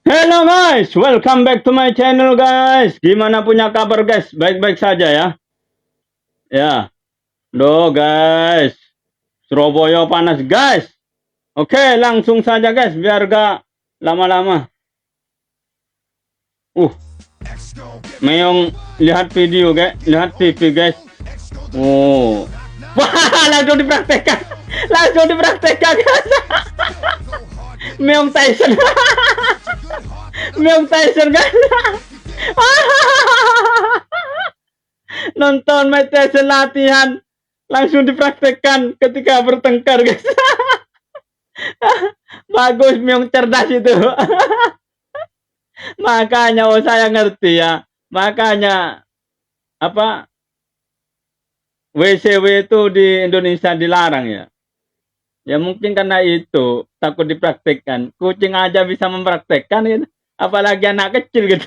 Hello guys, welcome back to my channel guys. Gimana punya kabar guys? Baik-baik saja ya. Ya, do guys. Surabaya panas guys. Oke, langsung saja guys, biar gak lama-lama. Meong lihat video guys, lihat TV guys. Oh, wah langsung dipraktekkan, langsung dipraktekkan guys. Meong Tyson, Meong Tyson guys. Nonton Mike Tyson latihan langsung dipraktekkan ketika bertengkar guys. Bagus, Myung cerdas itu. Makanya saya ngerti ya. Makanya apa WCW itu di Indonesia dilarang ya. Ya mungkin karena itu takut dipraktekkan. Kucing aja bisa mempraktekkan gitu. Apalagi anak kecil gitu.